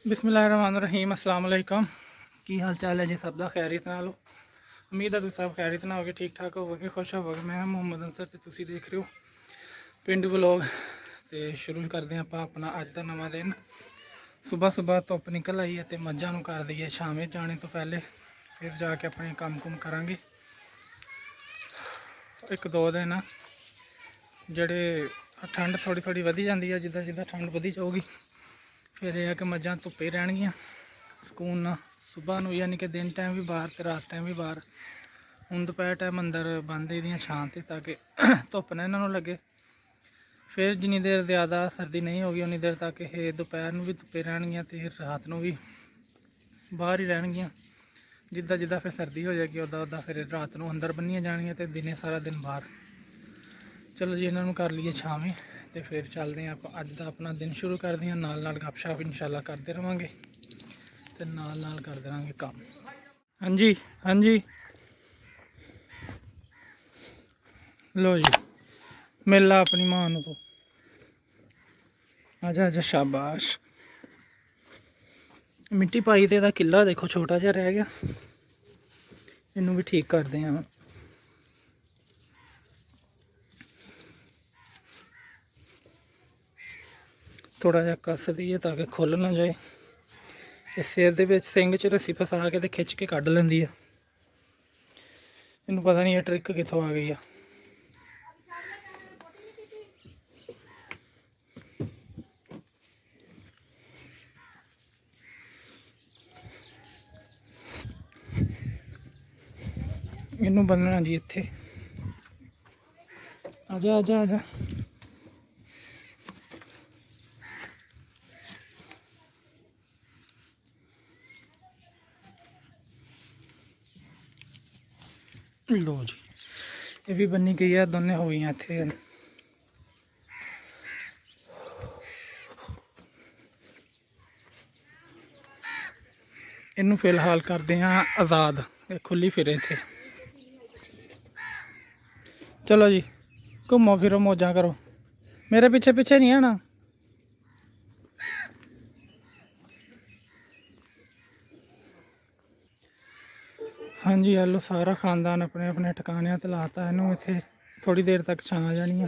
बिस्मिल्लाहिर्रहमानिर्रहीम अस्सलाम वालेकुम। की हाल चाल है जी सब का? खैरियत नाल हो। उम्मीद है तुम सब खैरियत ना होगे, ठीक ठाक होवोगे, खुश होवोगे। मैं मुहम्मद अंसर ते तुसी देख रहे हो पिंड व्लॉग। तो शुरू करते हैं आप अपना अज का नवा दिन। सुबह सुबह धुप निकल आई है तो मझां नूं कर दईए छावें जाने तो पहले, फिर जाके अपने काम कुम करांगे। एक दो दिन जड़े ठंड थोड़ी थोड़ी वधी जाती है, जिदा जिदा ठंड वधी जाऊगी फिर यह है कि मझां धुप्पे रहणगियां सुकून ना। सुबह नूं यानी कि दिन टाइम भी बाहर तो रात टाइम भी बाहर। हुण दोपहर टाइम अंदर बंद एहदियां छां ते ताकि धुप ना इन्हां नूं लगे। फिर जिन्नी देर ज़्यादा सर्दी नहीं होगी उन्नी देर तक ये दोपहर में भी धुप्पे रहणगियां ते रात नूं भी बाहर ही रहणगियां। जिद्दां जिद्दां फिर सर्दी हो जाएगी उदा उदा फिर रात नूं अंदर बन्नियां जाणगियां ते दिने सारा दिन बाहर। चलो जी इन्हों कर लीए छावें तो फिर चलते हैं आप अज का अपना दिन शुरू करते हैं। नाल नाल गपशप इंशाल्लाह करते रहेंगे तो नाल नाल करते रहेंगे काम। हाँ जी हाँ जी, लो जी मिल ला अपनी मां नूं तो आजा आजा शाबाश। मिट्टी पाई तो किला देखो छोटा जहा रह गया, इनू भी ठीक करते हैं। थोड़ा जहा कस दीए ताकि खुल ना जाए। इस सिर के सिंग च रस्सी फसा के खिंच के कढ़ लेंदी है। इनू पता नहीं है ट्रिक कितों आ गई है। इनू बनना जी इत्थे। आजा आजा आजा। लो जी ये भी बनी गई है, दोनों हो गई इत्थे। इनू फिलहाल करते हैं आज़ाद, खुली फिरे इत्थे। चलो जी घूमो फिरो मौजा करो, मेरे पीछे पीछे नहीं आना। हाँ जी हेलो, सारा खानदान अपने अपने ठिकाने ते लाता इनू। इत्थे थोड़ी देर तक छां जानी है।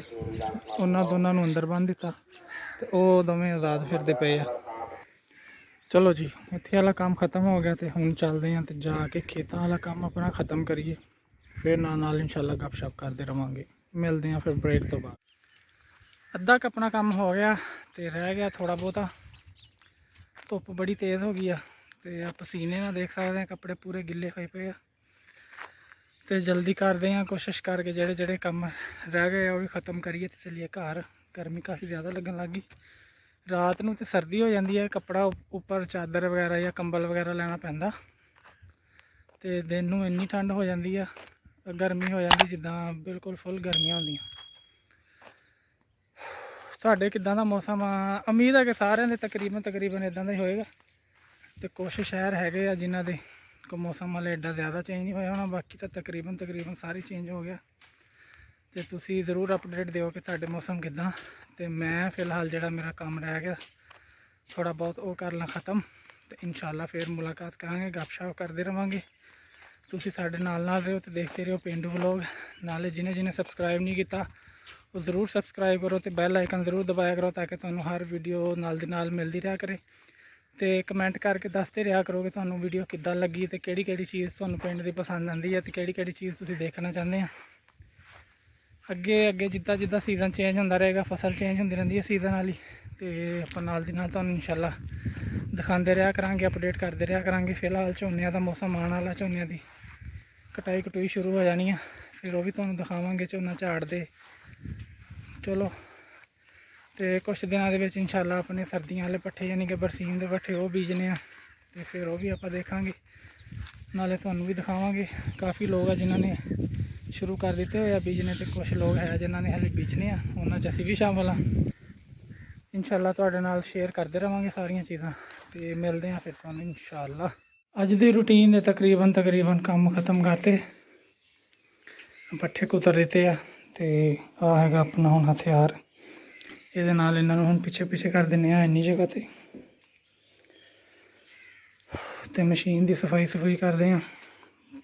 उन्होंने दोनों नूं अंदर बन दिता तो वह दोवें आज़ाद फिरदे पे आ। चलो जी इत्थे वाला काम खत्म हो गया तो हुण चलते हैं तो जाके खेतों वाला काम अपना ख़त्म करिए, फिर नाल इंशाल्लाह गपशप करते रहेंगे। मिलते हैं फिर ब्रेक तो बाद। अद्धा क अपना काम हो गया तो रह गया थोड़ा बहुता। धुप बड़ी तेज़ हो गई है तो पसीने ना देख सकते हैं, कपड़े पूरे गिले हुए पे। तो जल्दी करते हैं कोशिश करके जेड़े जेड़े काम रह गए वो भी ख़त्म करिए तो चलिए घर। गर्मी काफ़ी ज़्यादा लगन लग गई। रात नूं तो सर्दी हो जाती है, कपड़ा उपर चादर वगैरह या कंबल वगैरह लेना पैंदा। तो दिन नूं इन्नी ठंड हो जाती है, गर्मी हो जाती जिद्दां बिल्कुल फुल गर्मियां होंदियां। तुहाडे किद्दां दा मौसम? उम्मीद है कि सारिਆਂ ਦੇ तकरीबन इदां ਦਾ ही होएगा। तो कुछ शहर है जिन्हों के को मौसम वाले एडा ज़्यादा चेंज नहीं होया होना, बाकी तो तकरीबन सारी चेंज हो गया। तो तुसी ज़रूर अपडेट दिओ कि तुहाडे मौसम किद्दां। तो मैं फिलहाल जो मेरा काम रह गया थोड़ा बहुत वो कर ला ख़त्म, तो इंशाल्लाह फिर मुलाकात करांगे, गपशप करते रहेंगे। तुसी साडे नाल रहो तो देखते रहो पिंड व्लॉग। नाले जिन्हें जिन्हें सबसक्राइब नहीं किया वो ज़रूर सबसक्राइब करो तो बैल आइकन ज़रूर दबाया करो ताकि तुहानूं हर वीडियो नाल दी नाल मिलती रहा करे। तो कमेंट करके दसते रहा करो कि तुहानूं वीडियो किद्दां लगी, तो किहड़ी चीज़ तुहानूं पिंड दी पसंद आती है, तो किहड़ी चीज़ तुसीं देखना चाहते हैं। अगे अगे जिद्दां जिद्दां सीज़न चेंज होंदा रहेगा, फसल चेंज होंदी रहिंदी है सीज़न वाली, तो आपां नाल दी नाल तुहानूं इंशाल्लाह दिखाते रहा करांगे, अपडेट करते रहा करांगे। फिलहाल झोने का मौसम आने वाला, झोने की कटाई कटुई शुरू हो जानी है, फिर वो भी तुहानूं दिखावांगे झोना झाड़दे। चलो तो कुछ दिनों के इंशाल्लाह अपने सर्दियों वाले पट्ठे यानी कि बरसीन के पट्ठे वो बीजने, तो फिर वो भी आप देखांगे, नाले तुहानूं भी दिखावांगे। काफ़ी लोग हैं जिन्होंने शुरू कर दिते हुए बीजने, तो कुछ लोग है जिन्होंने हाले बीजने उन्होंने असीं भी शामिल हाँ। इंशाल्लाह तुहाडे नाल शेयर करते रहेंगे सारिया चीज़ां। तो मिलते हैं फिर तुहानूं इंशाल्लाह। अज दी रूटीन दे तकरीबन काम खत्म करते, पट्ठे कुतर दिते आ। तो आ है अपना हुण हथियार, ये इन्हों पिछे पिछे कर दें इन्नी जगह पर। ਤੇ ਮਸ਼ੀਨ ਦੀ ਸਫਾਈ ਕਰਦੇ ਹਾਂ।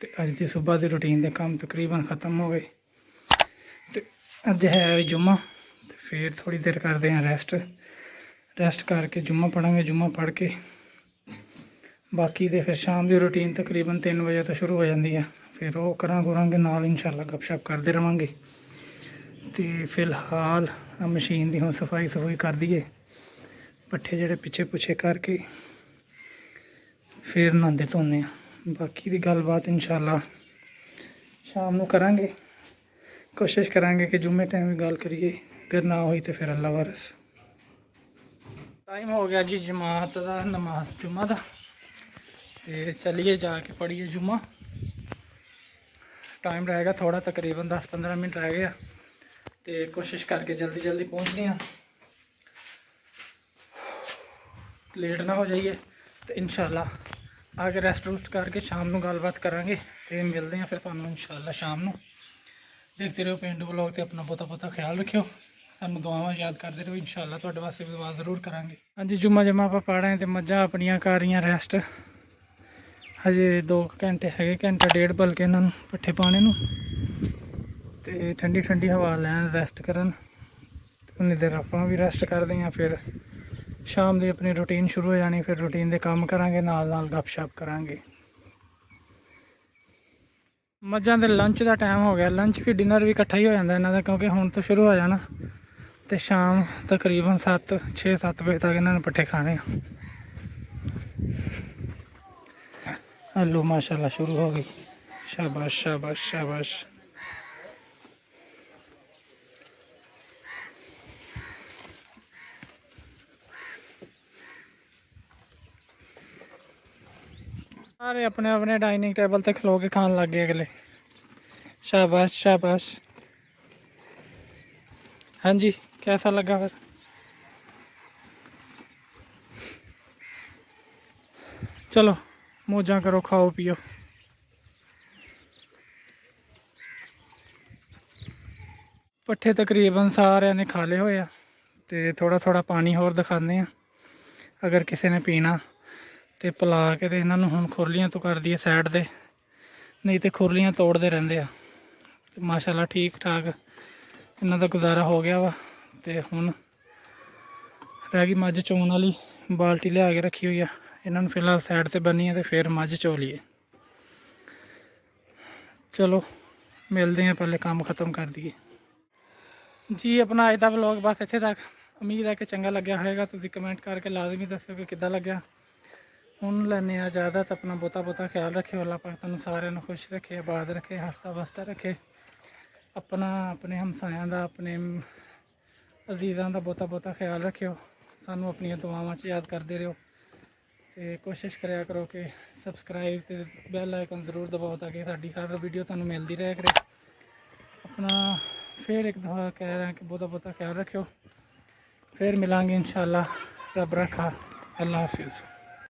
ਤੇ ਅੱਜ ਦੀ ਸਵੇਰ ਦੀ ਰੂਟੀਨ ਦੇ ਕੰਮ ਤਕਰੀਬਨ ਖਤਮ ਹੋ ਗਏ। ਤੇ ਅੱਜ ਹੈ ਵੀ ਜੁਮਾ, ਤੇ ਫਿਰ ਥੋੜੀ ਦੇਰ ਕਰਦੇ ਹਾਂ ਰੈਸਟ ਕਰਕੇ ਜੁਮਾ ਪੜਾਂਗੇ। ਜੁਮਾ ਪੜ੍ਹ ਕੇ ਬਾਕੀ ਦੇ ਫਿਰ ਸ਼ਾਮ ਦੀ ਰੂਟੀਨ ਤਕਰੀਬਨ 3 ਵਜੇ ਤੋਂ ਸ਼ੁਰੂ ਹੋ ਜਾਂਦੀ ਹੈ। ਫਿਰ ਉਹ ਕਰਾਂਗੇ ਨਾਲ ਇਨਸ਼ਾਅੱਲਾ ਗੱਪਸ਼ਪ ਕਰਦੇ ਰਵਾਂਗੇ। ਤੇ ਫਿਲਹਾਲ ਮਸ਼ੀਨ ਦੀ ਹੁਣ ਸਫਾਈ ਕਰ ਦਈਏ, ਪੱਠੇ ਜਿਹੜੇ ਪਿੱਛੇ ਪੁੱਛੇ ਕਰਕੇ ਫਿਰ ਨਹਾਉਂਦੇ ਧੋਂਦੇ ਹਾਂ। ਬਾਕੀ ਦੀ ਗੱਲਬਾਤ ਇਨਸ਼ਾਅੱਲਾ ਸ਼ਾਮ ਨੂੰ ਕਰਾਂਗੇ। ਕੋਸ਼ਿਸ਼ ਕਰਾਂਗੇ ਕਿ ਜੁਮੇ ਟਾਈਮ ਵੀ ਗੱਲ ਕਰੀਏ, ਅਗਰ ਨਾ ਹੋਈ ਤਾਂ ਫਿਰ ਅੱਲਾ ਵਾਰਸ। ਟਾਈਮ ਹੋ ਗਿਆ ਜੀ ਜਮਾਤ ਦਾ, ਨਮਾਜ਼ ਜੁਮਾ ਦਾ, ਤੇ ਚਲੀਏ ਜਾ ਕੇ ਪੜ੍ਹੀਏ ਜੁਮਾ। टाइम रहेगा थोड़ा, तकरीबन 10-15 मिनट रह गया। तो कोशिश करके जल्दी पहुँचने हैं, लेट ना हो जाइए। तो इंशाल्लाह आगे रेस्ट रूस्ट करके शाम को गलबात करांगे। तो मिलते हैं फिर तुहानू इंशाल्लाह शाम को। देखते रहो पेंडू ब्लॉग, तो अपना बहुता ख्याल रखियो, सानू दुआवां याद करते रहो। इंशाल्लाह तुहाडे वास्ते भी दुआ जरूर करांगे। हाँ जी, जुम्मा आप पढ़ रहे हैं, तो मझां अपनियां कर रही रेस्ट। हजे 2 घंटे है, घंटा डेढ़ बल्कि इन्होंने पट्ठे पाने नूं, ते ठंडी हवा लैन रेस्ट करन। उन्नी देर आपां भी रेस्ट करते हैं। फिर शाम की अपनी रूटीन शुरू हो जानी, फिर रूटीन के काम करांगे, नाल गपशप करांगे। मझां दे लंच का टाइम हो गया, लंच भी डिनर भी इकट्ठा ही हो जाता इन्हां दा, क्योंकि हुण तो शुरू हो जाना। तो शाम तकरीबन 6-7 बजे तक इन्होंने पट्ठे खाने। आलू माशाल्लाह शुरू हो गई, शाबाश शाबाश शाबाश। सारे अपने डाइनिंग टेबल तक खलो के खान लग गए अगले। शाबाश शाबाश। हाँ जी, कैसा लगा फिर? चलो मौजा करो, खाओ पियो। पट्ठे तकरीबन सारे ने खा ले होए आ, ते थोड़ा पानी होर दिखाने हैं। अगर किसी ने पीना तो पिला के ते इन्होंने हुण खुरलियां तो कर दिए साइड दे, नहीं तो खुरलियां तोड़ते रहते हैं। माशाल्लाह ठीक ठाक इन्हों का गुजारा हो गया वा। तो हुण रह गई मझ चोन वाली, बाल्टी लिया के रखी हुई है। इन्होंने फिलहाल साइड ते बनी है, तो फिर मझ चोलीए। चलो मिलते हैं, पहले काम ख़त्म कर दिए जी। अपना अज का व्लॉग बस इत्थे तक। उम्मीद है कि चंगा लग्या होएगा। तुसीं कमेंट करके लाजमी दस्सो कि किद्दां लग्या। हुण लैने इजाजत। अपना बहुता ख्याल रखियो। अल्लाह पाक तुहानूं सारिआं नूं खुश रखे, आबाद रखे, हसता बसता रखे। अपना अपने हमसायां दा, अपने अजीज़ां दा बहुता ख्याल रखियो। सानूं अपनियां दुआवां च याद करदे रहियो। ते कोशिश कराया करो कि सबसक्राइब ते बैल आइकन जरूर दबाओ, ताकि साडी हर वीडियो तुहानूं मिलती रहे करे। अपना फिर एक दफ़ा कह रहे हैं कि बहुता ख्याल रखियो। फिर मिलांगे इंशाल्लाह। रब रखा। अल्लाह हाफिज़।